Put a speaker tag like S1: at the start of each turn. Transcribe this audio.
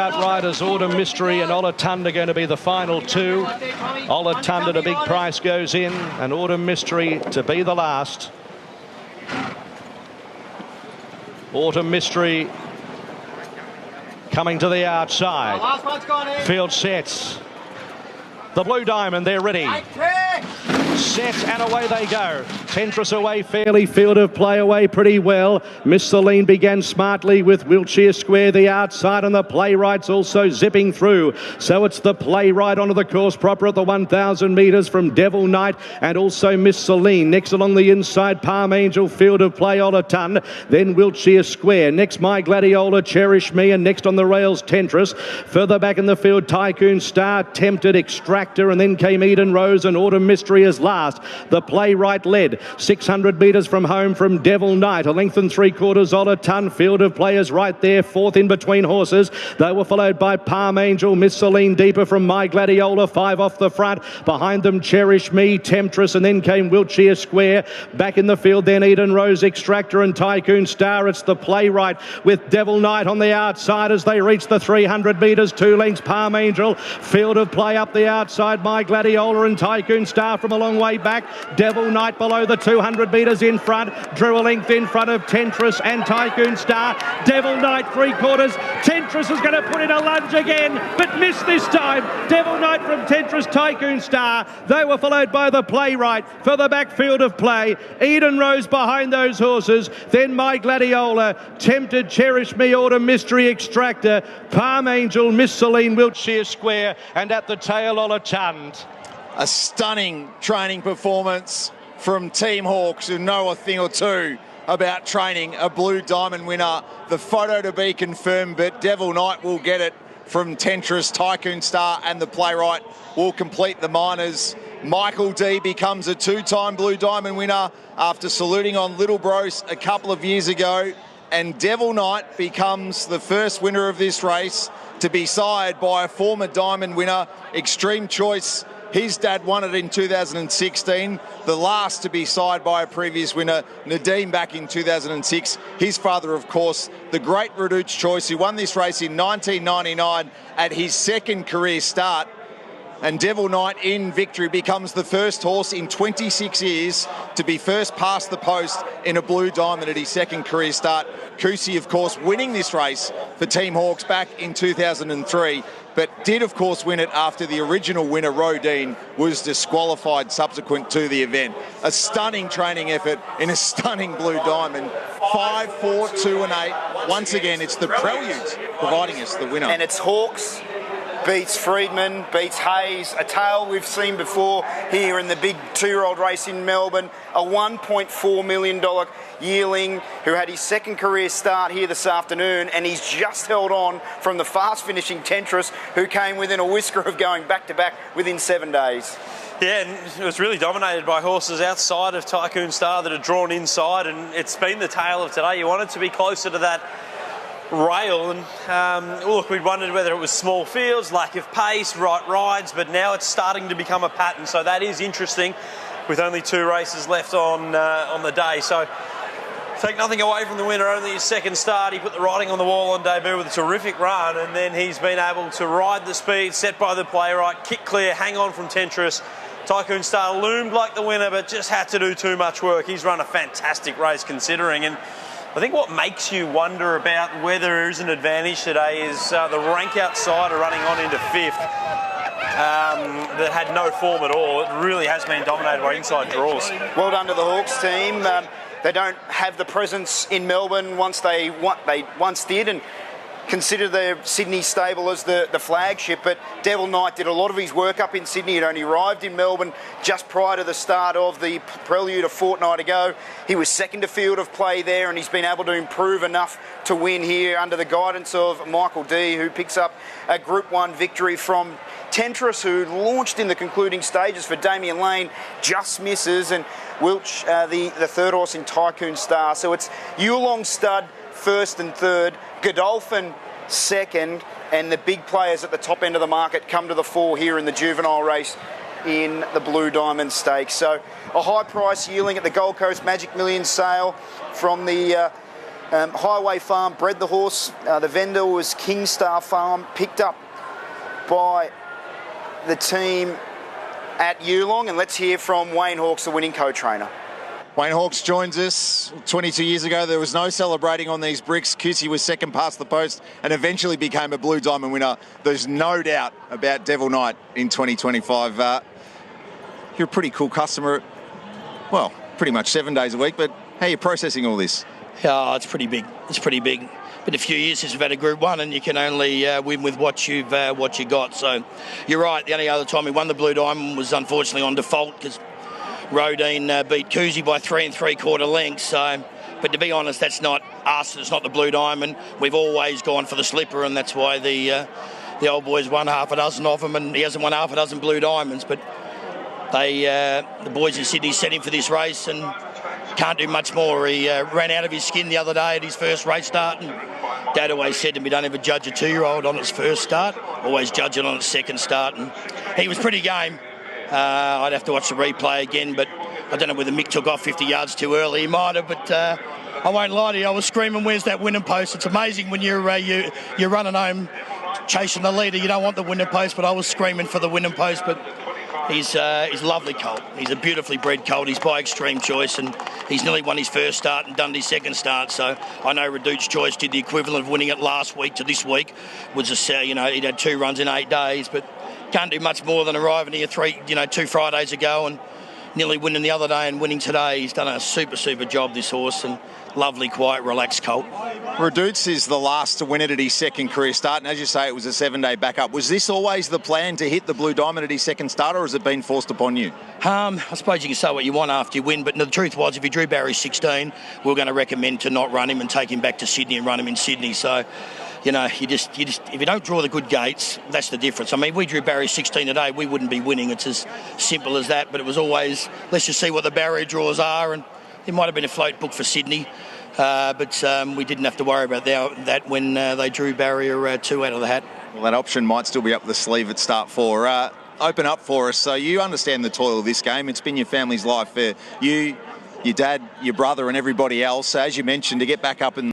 S1: Outriders Autumn Mystery and Olatunda going to be the final two. Olatunda, a big price goes in, and Autumn Mystery to be the last. Autumn Mystery coming to the outside. Field sets. The Blue Diamond, they're ready. Set and away they go. Tentris away fairly, field of play away pretty well. Miss Celine began smartly with Wiltshire Square the outside, and the Playwrights also zipping through. So it's the Playwright onto the course proper at the 1,000 metres from Devil Knight and also Miss Celine. Next along the inside, Palm Angel, field of play Olatun, then Wiltshire Square. Next My Gladiola, Cherish Me, and next on the rails Tentris. Further back in the field, Tycoon Star, Tempted, Extractor, and then came Eden Rose and Autumn Mystery as last. The Playwright led 600 metres from home from Devil Knight, a length and 3/4 Olatun. Field of players right there, fourth in between horses. They were followed by Palm Angel, Miss Celine deeper from My Gladiola, 5 off the front. Behind them Cherish Me, Temptress, and then came Wiltshire Square. Back in the field then Eden Rose, Extractor and Tycoon Star. It's the Playwright with Devil Knight on the outside as they reach the 300 metres, 2 lengths Palm Angel. Field of play up the outside, My Gladiola and Tycoon Star from a long way back. Devil Knight below the 200 metres in front. Drew a length in front of Tentris and Tycoon Star. Devil Knight 3/4. Tentris is going to put in a lunge again, but missed this time. Devil Knight from Tentris, Tycoon Star. They were followed by the Playwright for the backfield of play. Eden Rose behind those horses. Then My Gladiola, Tempted, Cherish Me, Autumn Mystery, Extractor, Palm Angel, Miss Celine, Wiltshire Square, and at the tail Olatund.
S2: A stunning training performance from Team Hawks, who know a thing or two about training. A Blue Diamond winner. The photo to be confirmed, but Devil Knight will get it from Tentris. Tycoon Star and the Playwright will complete the minors. Michael D becomes a 2-time Blue Diamond winner after saluting on Little Bros a couple of years ago. And Devil Knight becomes the first winner of this race to be sired by a former Diamond winner, Extreme Choice. His dad won it in 2016, the last to be sired by a previous winner, Nadeem, back in 2006. His father, of course, the great Reduce Choice, who won this race in 1999 at his second career start. And Devil Knight in victory becomes the first horse in 26 years to be first past the post in a Blue Diamond at his second career start. Kusi, of course, winning this race for Team Hawks back in 2003, but did, of course, win it after the original winner, Rodine, was disqualified subsequent to the event. A stunning training effort in a stunning Blue Diamond. 5, 4, 2 and 8. Once again, it's the Preludes providing us the winner.
S3: And it's Hawks beats Freedman, beats Hayes, a tale we've seen before here in the big 2-year-old race in Melbourne, a $1.4 million yearling who had his second career start here this afternoon, and he's just held on from the fast finishing Tentris, who came within a whisker of going back-to-back within 7 days.
S4: Yeah, and it was really dominated by horses outside of Tycoon Star that had drawn inside, and it's been the tale of today. You wanted to be closer to that rail, and look, we wondered whether it was small fields, lack of pace, right rides, but now it's starting to become a pattern, so that is interesting with only 2 races left on the day. So take nothing away from the winner, only his second start. He put the writing on the wall on debut with a terrific run, and then he's been able to ride the speed set by the Playwright, kick clear, hang on from Tentris. Tycoon Star loomed like the winner, but just had to do too much work. He's run a fantastic race considering, and I think what makes you wonder about whether there is an advantage today is the rank outsider running on into 5th that had no form at all. It really has been dominated by inside draws.
S3: Well done to the Hawks team. They don't have the presence in Melbourne they once did, and consider their Sydney stable as the flagship, but Devil Knight did a lot of his work up in Sydney. He'd only arrived in Melbourne just prior to the start of the Prelude a fortnight ago. He was second to field of play there, and he's been able to improve enough to win here under the guidance of Michael D, who picks up a Group 1 victory from Tentris, who launched in the concluding stages for Damien Lane, just misses, and Wilch, the third horse in Tycoon Star. So it's Yulong Stud first and third, Godolphin second, and the big players at the top end of the market come to the fore here in the juvenile race in the Blue Diamond Stakes. So a high price yearling at the Gold Coast Magic Millions sale from the Highway Farm bred the horse. The vendor was Kingstar Farm, picked up by the team at Yulong. And let's hear from Wayne Hawkes, the winning co-trainer.
S2: Wayne Hawkes joins us. 22 years ago, there was no celebrating on these bricks. Cusey was second past the post and eventually became a Blue Diamond winner. There's no doubt about Devil Knight in 2025. You're a pretty cool customer. Well, pretty much 7 days a week, but how are you processing all this?
S5: Oh, it's pretty big. It's pretty big. Been a few years since we've had a Group 1, and you can only win with what you got. So you're right. The only other time we won the Blue Diamond was unfortunately on default because Rodine beat Cusey by 3 3/4 lengths. So, but to be honest, that's not us. It's not the Blue Diamond. We've always gone for the slipper, and that's why the old boys won half a dozen of them, and he hasn't won half a dozen Blue Diamonds. But the boys in Sydney set him for this race and can't do much more. He ran out of his skin the other day at his first race start, and Dad always said to me, don't ever judge a 2-year-old on its first start, always judge it on its second start. And he was pretty game. I'd have to watch the replay again, but I don't know whether Mick took off 50 yards too early. He might have, but I won't lie to you, I was screaming, where's that winning post? It's amazing when you're running home chasing the leader, you don't want the winning post, but I was screaming for the winning post. But he's a lovely colt. He's a beautifully bred colt. He's by Extreme Choice, and he's nearly won his first start and done his second start. So I know Reduced Choice did the equivalent of winning it last week to this week. Was just he'd had 2 runs in 8 days, but can't do much more than arriving here 2 Fridays ago and nearly winning the other day and winning today. He's done a super job, this horse, and lovely, quiet, relaxed colt.
S2: Reduce is the last to win it at his second career start, and as you say, it was a 7-day backup. Was this always the plan to hit the Blue Diamond at his second start, or has it been forced upon you?
S5: I suppose you can say what you want after you win, but the truth was, if you drew Barry 16, we were going to recommend to not run him and take him back to Sydney and run him in Sydney. So, you just if you don't draw the good gates, that's the difference. I mean, we drew Barry 16 today, we wouldn't be winning. It's as simple as that. But it was always, let's just see what the barrier draws are, and there might have been a float book for Sydney. But we didn't have to worry about that when they drew barrier 2 out of the hat.
S2: Well, that option might still be up the sleeve at start 4. Open up for us. So you understand the toil of this game. It's been your family's life. You, your dad, your brother and everybody else, as you mentioned, to get back up in